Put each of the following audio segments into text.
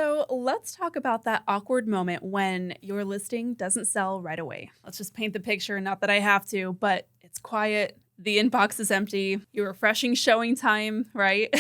So let's talk about that awkward moment when your listing doesn't sell right away. Let's just paint the picture, not that I have to, but it's quiet. The inbox is empty. You're refreshing showing time, right?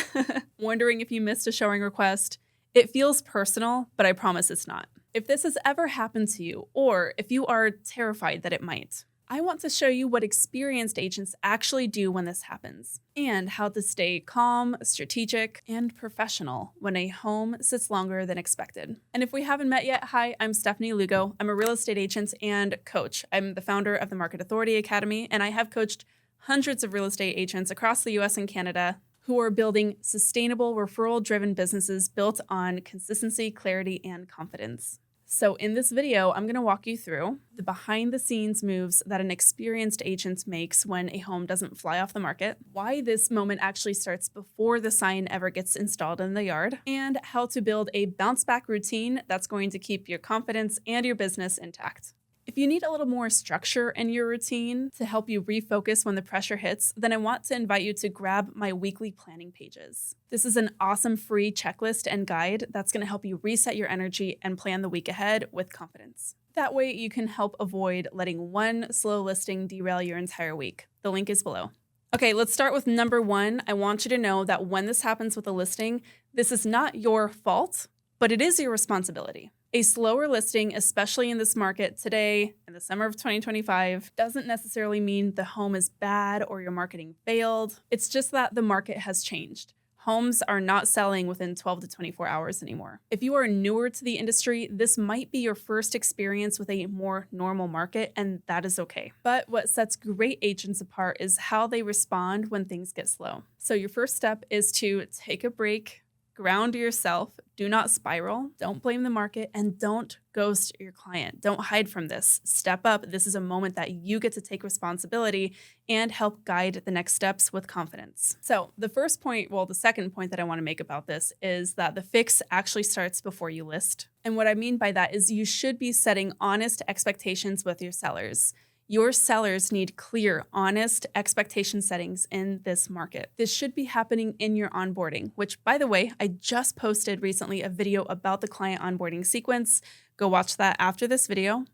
Wondering if you missed a showing request. It feels personal, but I promise it's not. If this has ever happened to you, or if you are terrified that it might, I want to show you what experienced agents actually do when this happens, and how to stay calm, strategic, and professional when a home sits longer than expected. And if we haven't met yet, hi, I'm Stephanie Lugo. I'm a real estate agent and coach. I'm the founder of the Market Authority Academy, and I have coached hundreds of real estate agents across the US and Canada who are building sustainable, referral-driven businesses built on consistency, clarity, and confidence. So in this video, I'm going to walk you through the behind-the-scenes moves that an experienced agent makes when a home doesn't fly off the market, why this moment actually starts before the sign ever gets installed in the yard, and how to build a bounce-back routine that's going to keep your confidence and your business intact. If you need a little more structure in your routine to help you refocus when the pressure hits, then I want to invite you to grab my weekly planning pages. This is an awesome free checklist and guide that's going to help you reset your energy and plan the week ahead with confidence. That way you can help avoid letting one slow listing derail your entire week. The link is below. Okay, let's start with number one. I want you to know that when this happens with a listing, this is not your fault, but it is your responsibility. A slower listing, especially in this market today, in the summer of 2025, doesn't necessarily mean the home is bad or your marketing failed. It's just that the market has changed. Homes are not selling within 12 to 24 hours anymore. If you are newer to the industry, this might be your first experience with a more normal market, and that is okay. But what sets great agents apart is how they respond when things get slow. So your first step is to take a break, ground yourself, do not spiral, don't blame the market, and don't ghost your client. Don't hide from this. Step up. This is a moment that you get to take responsibility and help guide the next steps with confidence. So the second point that I want to make about this is that the fix actually starts before you list. And what I mean by that is you should be setting honest expectations with your sellers. Your sellers need clear, honest expectation settings in this market. This should be happening in your onboarding, which, by the way, I just posted recently a video about the client onboarding sequence. Go watch that after this video.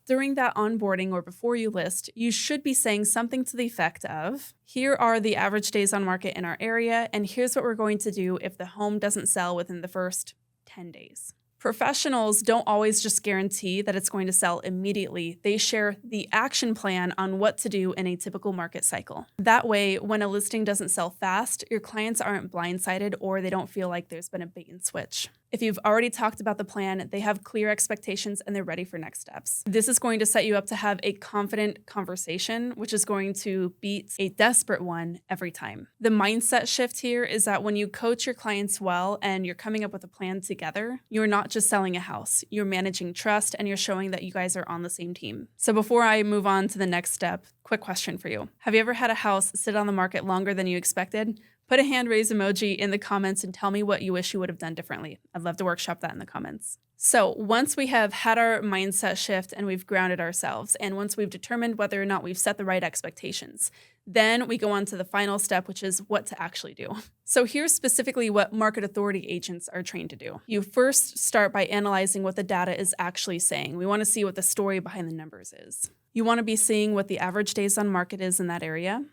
During that onboarding or before you list, you should be saying something to the effect of, here are the average days on market in our area, and here's what we're going to do if the home doesn't sell within the first 10 days. Professionals don't always just guarantee that it's going to sell immediately. They share the action plan on what to do in a typical market cycle. That way, when a listing doesn't sell fast, your clients aren't blindsided or they don't feel like there's been a bait and switch. If you've already talked about the plan, they have clear expectations and they're ready for next steps. This is going to set you up to have a confident conversation, which is going to beat a desperate one every time. The mindset shift here is that when you coach your clients well and you're coming up with a plan together, you're not just selling a house. You're managing trust and you're showing that you guys are on the same team. So before I move on to the next step, quick question for you. Have you ever had a house sit on the market longer than you expected? Put a hand raise emoji in the comments and tell me what you wish you would have done differently. I'd love to workshop that in the comments. So once we have had our mindset shift and we've grounded ourselves, and once we've determined whether or not we've set the right expectations, then we go on to the final step, which is what to actually do. So here's specifically what market authority agents are trained to do. You first start by analyzing what the data is actually saying. We want to see what the story behind the numbers is. You want to be seeing what the average days on market is in that area,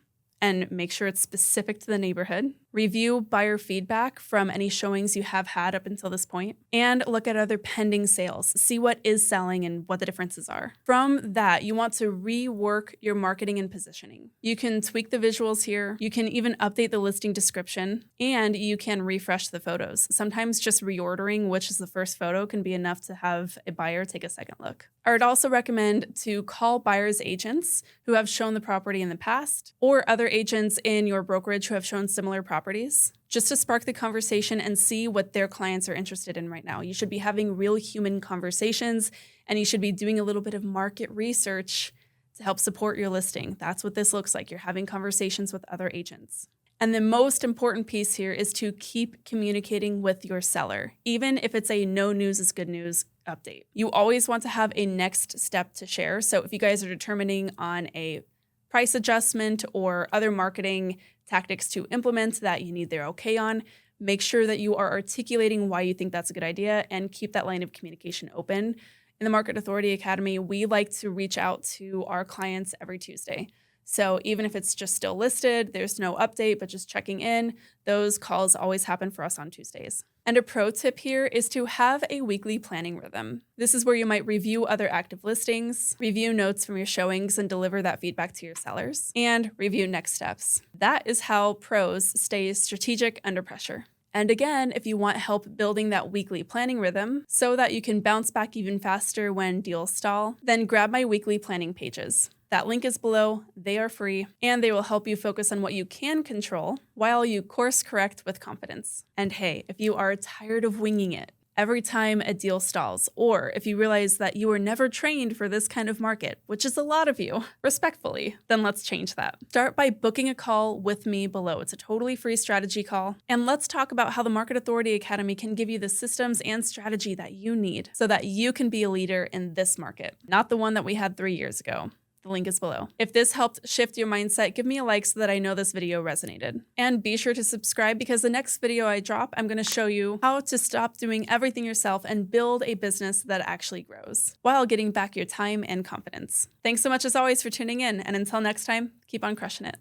and make sure it's specific to the neighborhood. Review buyer feedback from any showings you have had up until this point, and look at other pending sales. See what is selling and what the differences are. From that, you want to rework your marketing and positioning. You can tweak the visuals here. You can even update the listing description, and you can refresh the photos. Sometimes just reordering which is the first photo can be enough to have a buyer take a second look. I would also recommend to call buyers agents who have shown the property in the past, or other agents in your brokerage who have shown similar properties, just to spark the conversation and see what their clients are interested in right now. You should be having real human conversations, and you should be doing a little bit of market research to help support your listing. That's what this looks like. You're having conversations with other agents. And the most important piece here is to keep communicating with your seller, even if it's a no news is good news update. You always want to have a next step to share. So if you guys are determining on a price adjustment or other marketing tactics to implement that you need their okay on, Make sure that you are articulating why you think that's a good idea and keep that line of communication open. In the Market Authority Academy, we like to reach out to our clients every Tuesday. So even if it's just still listed, there's no update, but just checking in, those calls always happen for us on Tuesdays. And a pro tip here is to have a weekly planning rhythm. This is where you might review other active listings, review notes from your showings and deliver that feedback to your sellers, and review next steps. That is how pros stay strategic under pressure. And again, if you want help building that weekly planning rhythm so that you can bounce back even faster when deals stall, then grab my weekly planning pages. That link is below, they are free, and they will help you focus on what you can control while you course correct with confidence. And hey, if you are tired of winging it every time a deal stalls, or if you realize that you were never trained for this kind of market, which is a lot of you, respectfully, then let's change that. Start by booking a call with me below. It's a totally free strategy call. And let's talk about how the Market Authority Academy can give you the systems and strategy that you need so that you can be a leader in this market, not the one that we had 3 years ago. The link is below. If this helped shift your mindset, give me a like so that I know this video resonated. And be sure to subscribe because the next video I drop, I'm going to show you how to stop doing everything yourself and build a business that actually grows while getting back your time and confidence. Thanks so much as always for tuning in. And until next time, keep on crushing it.